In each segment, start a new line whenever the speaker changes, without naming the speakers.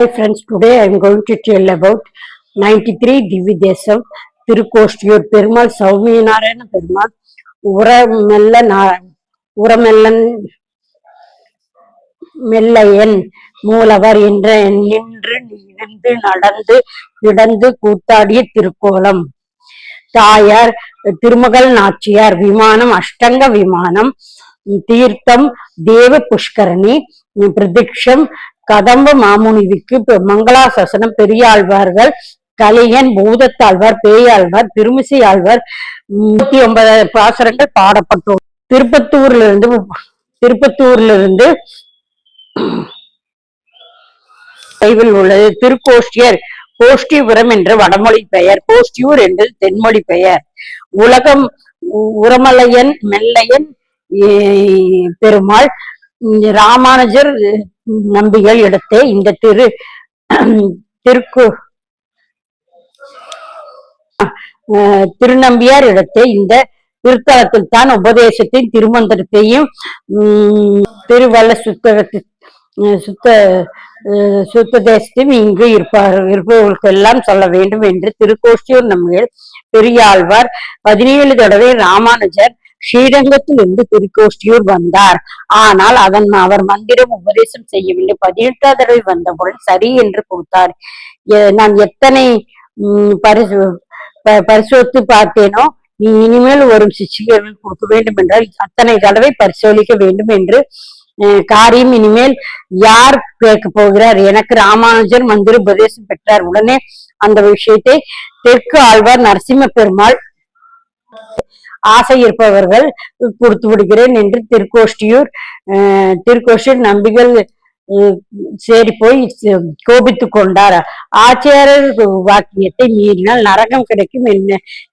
Hi friends, today I am going to tell about 93 Dividesam Tirukoshtiyur Perumal Sauminarayana Perumal Uramellan மெல்லையன் மூலவர் என்ற நின்று இருந்து நடந்து கிடந்து கூத்தாடிய திருக்கோலம். தாயார் திருமகள் நாச்சியார். விமானம் அஷ்டங்க விமானம். தீர்த்தம் தேவ புஷ்கரணி. பிரதிக்ஷம் கதம்ப மாமுனிவிக்கு மங்களாசாசனம். பெரியாழ்வார்கள் கலியன் பூதத்தாழ்வார் பேயாழ்வார் திருமிசை ஆழ்வார் 39 பாசுரங்கள் பாடப்பட்டோம். திருப்பத்தூர்லிருந்து உள்ளது. திருக்கோஷ்டியர் கோஷ்டிபுரம் என்ற வடமொழி பெயர், கோஷ்டியூர் என்பது தென்மொழி பெயர். உலகம் உரமலையன் மெல்லையன் பெருமாள் ராமானுஜர் நம்பிகள் இடத்தே இந்த திருநம்பியார் இடத்தே இந்த திருத்தலத்தில் தான் உபதேசத்தின் திருமந்திரத்தையும் திருவள்ள சுத்ததேசத்தையும் இங்கு இருப்பவர்களுக்கெல்லாம் சொல்ல வேண்டும் என்று திருக்கோஷ்டியூர் நம்பிகள் பெரியாழ்வார் 17 தடவை ராமானுஜர் ஸ்ரீரங்கத்திலிருந்து திருக்கோஷ்டியூர் வந்தார். ஆனால் அவர் மந்திரம் உபதேசம் செய்யவில்லை. 18ஆவது தடவை வந்தபோது சரி என்று கொடுத்தார். நான் எத்தனை பரிசோதித்து பார்த்தேனோ, நீ இனிமேல் வரும் சிஷ்யர்கள் கொடுக்க வேண்டும் என்றால் அத்தனை தடவை பரிசோதிக்க வேண்டும் என்று காரியம். இனிமேல் யார் கேட்க போகிறார்? எனக்கு ராமானுஜர் மந்திர உபதேசம் பெற்றார். உடனே அந்த விஷயத்தை தெற்கு ஆழ்வார் நரசிம்ம பெருமாள் ஆசை இருப்பவர்கள் கொடுத்து விடுகிறேன் என்று திருக்கோஷ்டியூர் நம்பிகள் சரி போய் கோபித்து கொண்டார். ஆச்சாரியர் வாக்கியத்தை மீறினால் நரகம் கிடைக்கும்.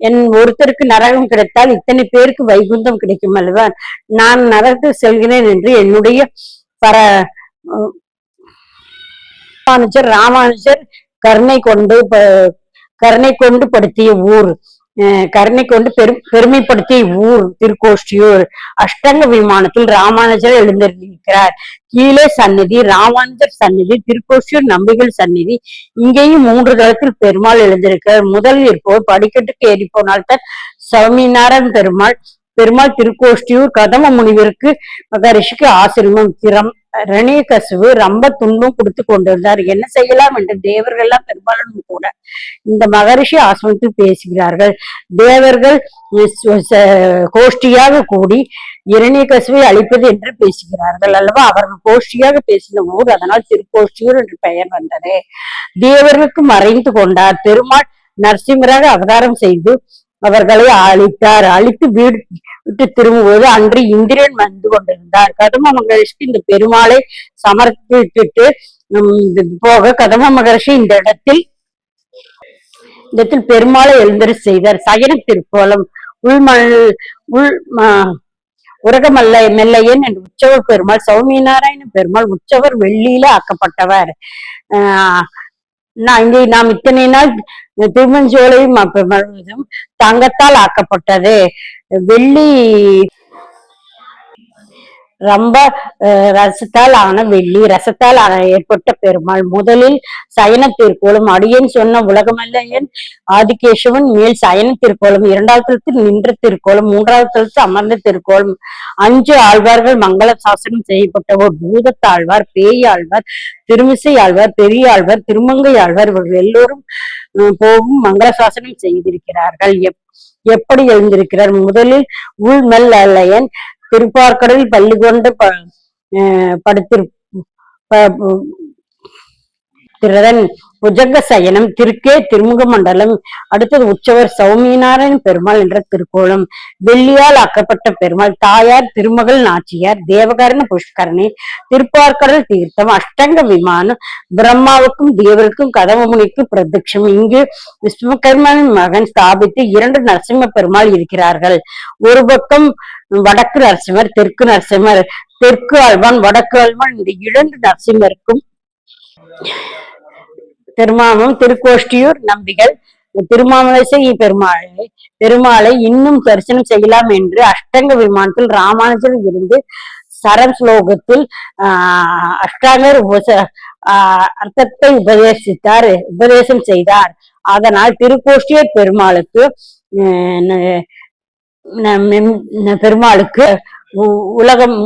என் ஒருத்தருக்கு நரகம் கிடைத்தால் இத்தனை பேருக்கு வைகுந்தம் கிடைக்கும் அல்லவா? நான் நரகத்துக்கு செல்கிறேன் என்று என்னுடைய ராமானுஜர் கருணை கொண்டு படுத்திய ஊர், கருணை கொண்டு பெருமைப்படுத்திய ஊர் திருக்கோஷ்டியூர். அஷ்டங்க விமானத்தில் ராமானுஜர் எழுந்திருக்கிறார். கீழே சந்நிதி ராமானுஜர் சந்நிதி, திருக்கோஷ்டியூர் நம்பிகள் சந்நிதி. இங்கேயும் 3 தளத்தில் பெருமாள் எழுந்திருக்கிறார். முதலில் இருப்பவர் படிக்கட்டுக்கு ஏறி போனால்தான் சுவாமிநாராயண பெருமாள் திருக்கோஷ்டியூர் கதம முனிவருக்கு மகரிஷிக்கு ஆசிரமம். இரணியகசிபு ரொம்ப துன்பம் கொடுத்து கொண்டிருந்தார். என்ன செய்யலாம் என்று தேவர்கள் எல்லாம் பெரும்பாலும் கூட இந்த மகரிஷி ஆசிரமத்தில் பேசுகிறார்கள். தேவர்கள் கோஷ்டியாக கூடி இரணியகசிபை அழிப்பது என்று பேசுகிறார்கள் அல்லவா? அவர்கள் கோஷ்டியாக பேசின ஊர், அதனால் திருக்கோஷ்டியூர் என்று பெயர் வந்தது. தேவர்களுக்கு மறைந்து கொண்டார். பெருமாள் நரசிம்மராக அவதாரம் செய்து அவர்களை அழித்து வீடு விட்டு திரும்பும்போது அன்று இந்திரன் வந்து கொண்டிருந்தார். கதம மகரிஷிக்கு இந்த பெருமாளை சமர்ப்பித்துட்டு போக கதம மகரிஷி இந்த இடத்தில் பெருமாளை எழுந்தரு செய்தார். சயன திருக்கோலம் உரகமல்ல மெல்லையன் என்று உற்சவர் பெருமாள் சௌமிநாராயண பெருமாள் உற்சவர் வெள்ளியில ஆக்கப்பட்டவர். நாம் இத்தனை நாள் திருமஞ்சோலையும் தங்கத்தால் ஆக்கப்பட்டது. வெள்ளி ரொம்ப ரசத்தால் ஆன வெள்ளி, ரசத்தால் ஏற்பட்ட பெருமாள். முதலில் சயன திருக்கோலம் அடியேன் சொன்ன உலகமல்லையன் ஆதிகேசவன் மேல் சயன திருக்கோலம், 2வது தளத்தில் நின்ற திருக்கோலம், 3வது தளத்தில் அமர்ந்த திருக்கோலம். 5 ஆழ்வார்கள் மங்கள சாசனம் செய்யப்பட்டவர். பூதத்தாழ்வார் பேயாழ்வார் திருமிசை ஆழ்வார் பெரியாழ்வார் திருமங்கை ஆழ்வார் இவர்கள் எல்லோரும் போகும் மங்கள சாசனம் செய்திருக்கிறார்கள். எப்படி எழுந்திருக்கிறார்? முதலில் உள்மெல்லையன் திருப்பார்கடலில் பள்ளி கொண்டு படுத்திருக்கிறன். புஜங்க சயனம் திருக்கே திருமுக மண்டலம். அடுத்தது உற்சவர் சௌமிநாராயண பெருமாள் என்ற திருக்கோலம். வெள்ளியால் ஆக்கப்பட்ட பெருமாள். தாயார் திருமகள் நாச்சியார். தேவகரண புஷ்கரணி. திருப்பார்கடல் தீர்த்தம். அஷ்டங்க விமானம். பிரம்மாவுக்கும் தேவருக்கும் கதவமுனிக்கு பிரதட்சம். இங்கு விஸ்வகர்மனின் மகன் ஸ்தாபித்து 2 நரசிம்ம பெருமாள் இருக்கிறார்கள். ஒரு பக்கம் வடக்கு நரசிம்மர், தெற்கு நரசிம்மர். தெற்கு ஆழ்வான் வடக்கு ஆழ்வான் இந்த 2 நரசிம்மருக்கும் திருமாமம். திருக்கோஷ்டியூர் நம்பிகள் திருமாமலை பெருமாளை இன்னும் தரிசனம் செய்யலாம் என்று அஷ்டங்க விமானத்தில் ராமானுஜர் இருந்து சரம் ஸ்லோகத்தில் அஷ்டாங்கர் அர்த்தத்தை உபதேசம் செய்தார். அதனால் திருக்கோஷ்டியூர் பெருமாளுக்கு உலகம்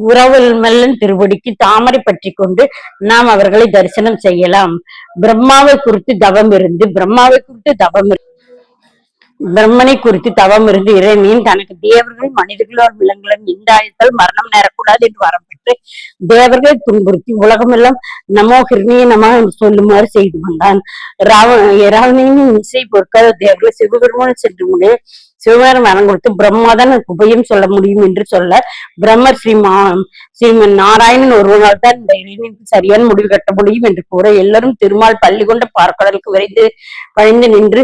உறவுல் மல்லன் திருவடிக்கு தாமரை பற்றி கொண்டு நாம் அவர்களை தரிசனம் செய்யலாம். பிரம்மாவை குறித்து தவம் இருந்து பிரம்மனை குறித்து தவம் இருந்து இறைவன் தனக்கு தேவர்கள் மனிதர்களோர் விலங்குகளும் இந்தாயத்தால் மரணம் நேரக்கூடாது என்று வரம் பெற்று தேவர்களை துன்புறுத்தி உலகமெல்லாம் நமோ கிருணிய நம என்று சொல்லுமாறு செய்து வந்தான். ராவணனின் இசை பொறுக்காத தேவர்கள் சிவபெருமான் சென்று முன்னே சிவபெருமான் வரம் கொடுத்து பிரம்மாதான் உபயம் சொல்ல முடியும் என்று சொல்ல பிரம்மர் ஸ்ரீமன் நாராயணன் ஒருவனால் தான் இந்த இறைவனுக்கு சரியான முடிவு கட்ட முடியும் என்று கூற எல்லாரும் திருமால் பள்ளி கொண்ட பார்க்கடலுக்கு வழிந்து நின்று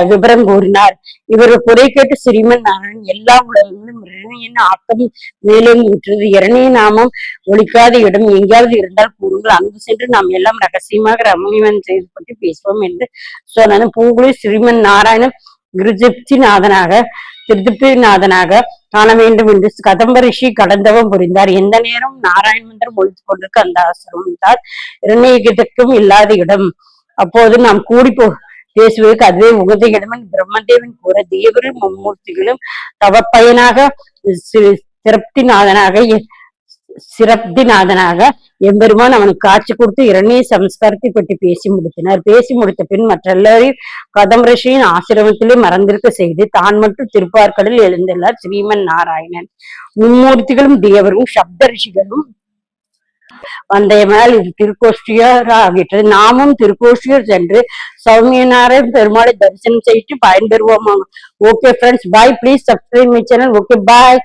விபரம் கூறினார். இவர்கள் குறை கேட்டு ஸ்ரீமன் நாராயணன் எல்லா உலகங்களும் இரணியின் ஆக்கம் மேலும் விட்டது. இரணிய நாமம் ஒழிக்காத இடம் எங்கேயாவது இருந்தால் கூறுங்கள், அங்கு சென்று நாம் எல்லாம் ரகசியமாக ரமணிவன் செய்து பற்றி பேசுவோம் என்று சொன்னது. பூங்குழி ஸ்ரீமன் நாராயணன் திருப்திநாதனாக காண வேண்டும் என்று கதம்ப ரிஷி கடந்தவம் புரிந்தார். எந்த நேரம் நாராயண மந்திரம் ஒழித்து கொண்டிருக்க அந்த ஆசிரமம் தான் இரணியகத்துக்கும் இல்லாத இடம். அப்போது நாம் கூடி பேசுவதற்கு அதுவே உகந்த இடம் என்று பிரம்மதேவன் கூற தேவரும் மும்மூர்த்திகளும் தவப்பயனாக சிறப்திநாதனாக எம்பெருமான் அவனுக்கு காட்சி கொடுத்து இரணிய சம்ஸ்காரத்தை பற்றி பேசி முடித்தனர். பேசி முடித்த பின் மற்றெல்லாரையும் கதம் ரிஷியின் ஆசிரமத்திலே மறந்திருக்க செய்து தான் மட்டும் திருப்பார்கடலில் எழுந்துள்ளார் ஸ்ரீமன் நாராயணன். மும்மூர்த்திகளும் தேவரும் சப்த ரிஷிகளும் வந்தயமால் இது திருக்கோஷ்டியூர் ஆகிட்டது. நாமும் திருக்கோஷ்டியூர் சென்று சௌமியநாராயண் பெருமாளை தரிசனம் செய்து பயன்பெறுவோம். Okay friends, bye. Please subscribe my channel. Okay, bye.